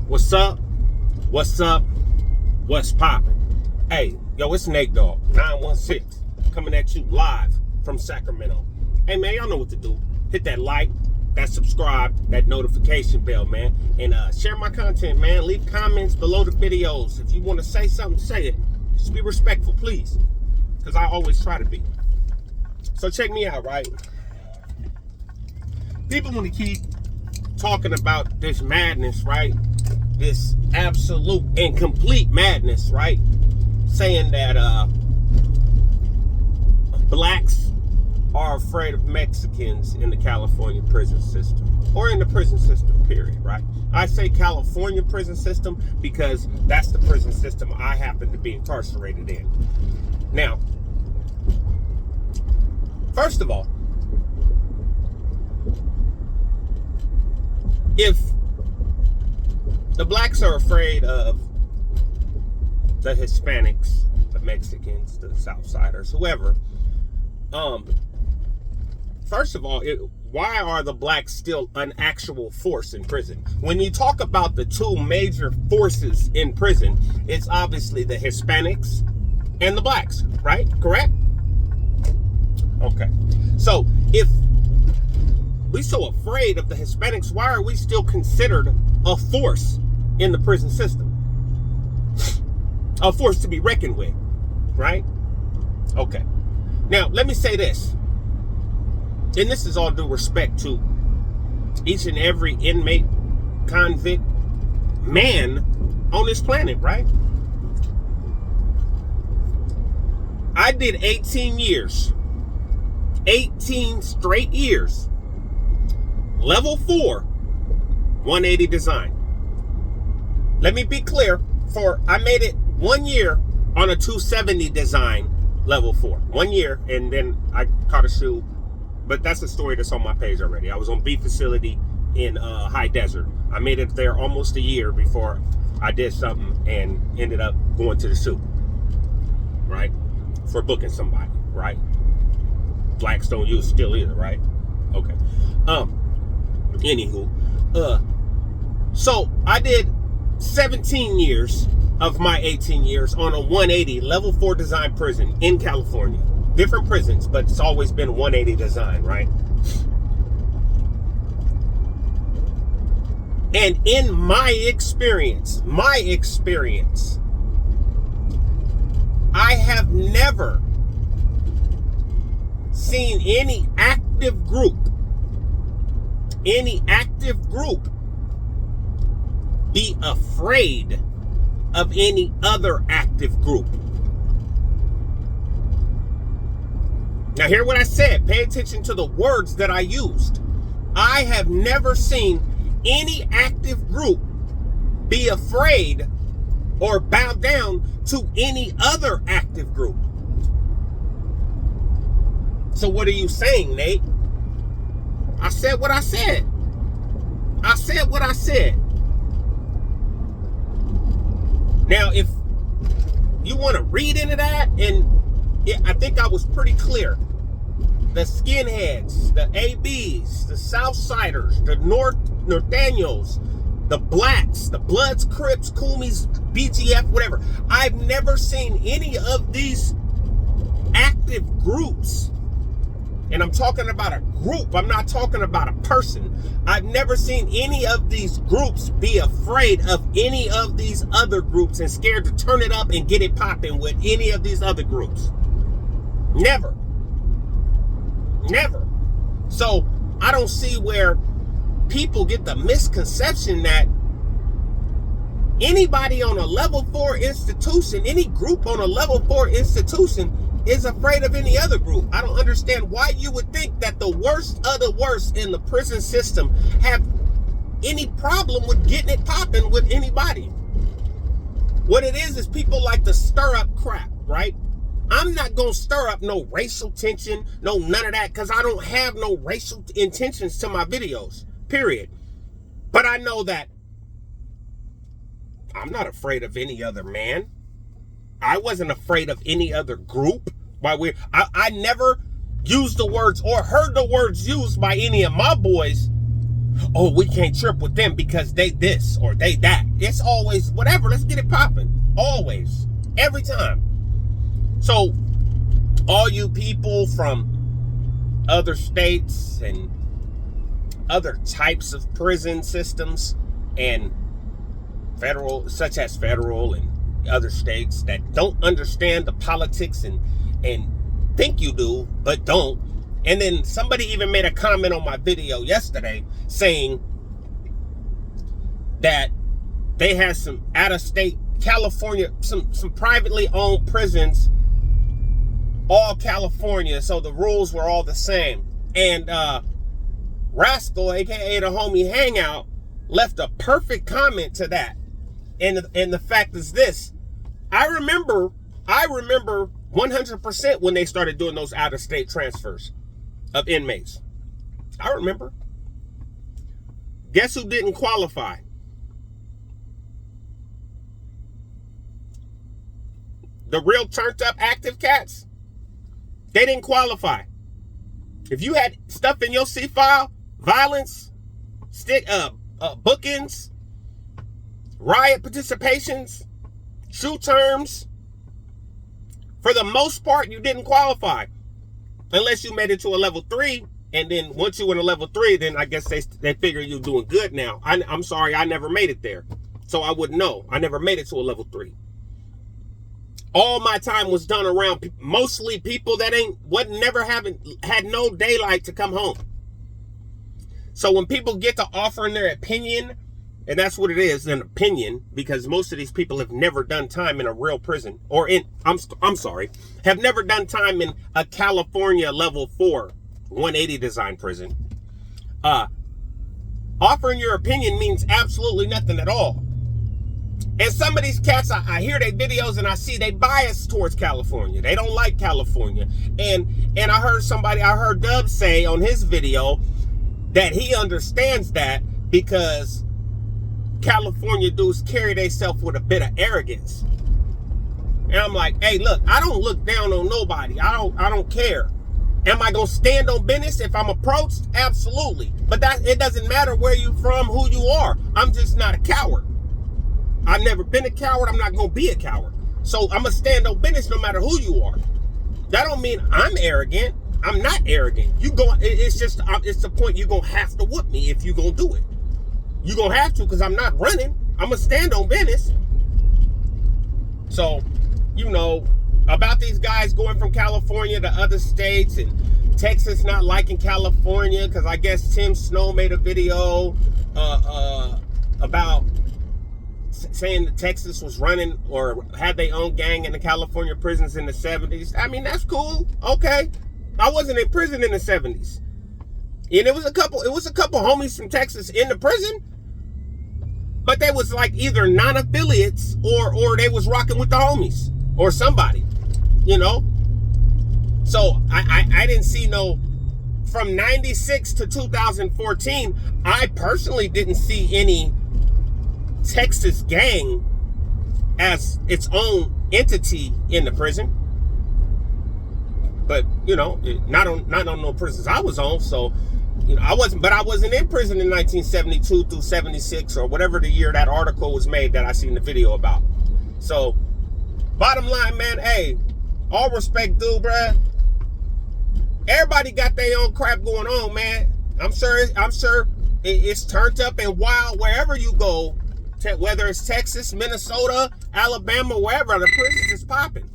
What's up? What's up? What's poppin'? Hey, yo, it's Nate Dogg 916 coming at you live from Sacramento. Hey, man, y'all know what to do. Hit that like, that subscribe, that notification bell, man. And share my content, man. Leave comments below the videos. If you want to say something, say it. Just be respectful, please. Because I always try to be. So check me out, right? People want to keep talking about this madness, right? This absolute and complete madness, right? Saying that blacks are afraid of Mexicans in the California prison system, or in the prison system, period, right? I say California prison system because that's the prison system I happen to be incarcerated in. Now, first of all, if the blacks are afraid of the Hispanics, the Mexicans, the Southsiders, whoever, first of all, why are the blacks still an actual force in prison? When you talk about the two major forces in prison, it's obviously the Hispanics and the blacks, right? Correct? Okay. So if we're so afraid of the Hispanics, why are we still considered a force in the prison system? A force to be reckoned with, right? Okay. Now, let me say this. And this is all due respect to each and every inmate, convict, man on this planet, right? I did 18 years. 18 straight years. Level 4, 180 design. Let me be clear, I made it 1 year on a 270 design level 4. 1 year, and then I caught a shoe. But that's a story that's on my page already. I was on B facility in High Desert. I made it there almost a year before I did something and ended up going to the shoe, right? For booking somebody, right? Blacks don't use still either, right? Okay. Anywho, so I did 17 years of my 18 years on a 180 level 4 design prison in California. Different prisons, but it's always been 180 design, right? And in my experience, I have never seen any active group be afraid of any other active group. Now, hear what I said. Pay attention to the words that I used. I have never seen any active group be afraid or bow down to any other active group. So what are you saying, Nate? I said what I said. I said what I said. Now, if you want to read into that, and I think I was pretty clear. The skinheads, the ABs, the Southsiders, the Norteños, the blacks, the Bloods, Crips, Coomies, BGF, whatever. I've never seen any of these active groups. And I'm talking about a group. I'm not talking about a person. I've never seen any of these groups be afraid of any of these other groups and scared to turn it up and get it popping with any of these other groups. Never. Never. So I don't see where people get the misconception that anybody on a level 4 institution, any group on a level 4 institution is afraid of any other group. I don't understand why you would think that the worst of the worst in the prison system have any problem with getting it popping with anybody. What it is people like to stir up crap, right? I'm not going to stir up no racial tension, no none of that, because I don't have no racial intentions to my videos, period. But I know that I'm not afraid of any other man. I wasn't afraid of any other group. I never used the words or heard the words used by any of my boys oh, we can't trip with them because they this or they that. It's always whatever. Let's get it popping. Always. Every time. So, all you people from other states and other types of prison systems and federal, such as federal and other states that don't understand the politics and think you do, but don't. And then somebody even made a comment on my video yesterday saying that they had some out-of-state California, some privately owned prisons, all California, so the rules were all the same. And Rascal, aka the homie Hangout, left a perfect comment to that. And the fact is this: I remember 100% when they started doing those out-of-state transfers of inmates. I remember. Guess who didn't qualify? The real turned up active cats. They didn't qualify. If you had stuff in your C file, violence, bookings, riot participations, true terms, for the most part, you didn't qualify. Unless you made it to a level 3, and then once you went to level 3, then I guess they figure you're doing good now. I'm sorry, I never made it there. So I wouldn't know. I never made it to a level 3. All my time was done around mostly people that had no daylight to come home. So when people get to offering their opinion, and that's what it is, an opinion, because most of these people have never done time in a real prison, or have never done time in a California level 4 180 design prison. Offering your opinion means absolutely nothing at all. And some of these cats, I hear their videos and I see they bias towards California. They don't like California. And I heard Dub say on his video that he understands that because California dudes carry themselves with a bit of arrogance. And I'm like, hey, look, I don't look down on nobody. I don't care. Am I gonna stand on business if I'm approached? Absolutely. But it doesn't matter where you from, who you are. I'm just not a coward. I've never been a coward. I'm not gonna be a coward. So I'm gonna stand on business no matter who you are. That don't mean I'm arrogant. I'm not arrogant. It's the point you're gonna have to whoop me if you gonna do it. You're gonna have to, because I'm not running. I'm gonna stand on business. So, about these guys going from California to other states and Texas not liking California, because I guess Tim Snow made a video about saying that Texas was running or had their own gang in the California prisons in the 70s. I mean, that's cool. Okay. I wasn't in prison in the 70s. And it was a couple homies from Texas in the prison, but they was like either non-affiliates or they was rocking with the homies or somebody, So I didn't see from 96 to 2014, I personally didn't see any Texas gang as its own entity in the prison. But not on no prisons I was on. So I wasn't in prison in 1972 through 76 or whatever the year that article was made that I seen the video about. So bottom line, man, hey, all respect due, bruh. Everybody got their own crap going on, man. I'm sure it's turned up and wild wherever you go. Whether it's Texas, Minnesota, Alabama, wherever, the prisons is popping.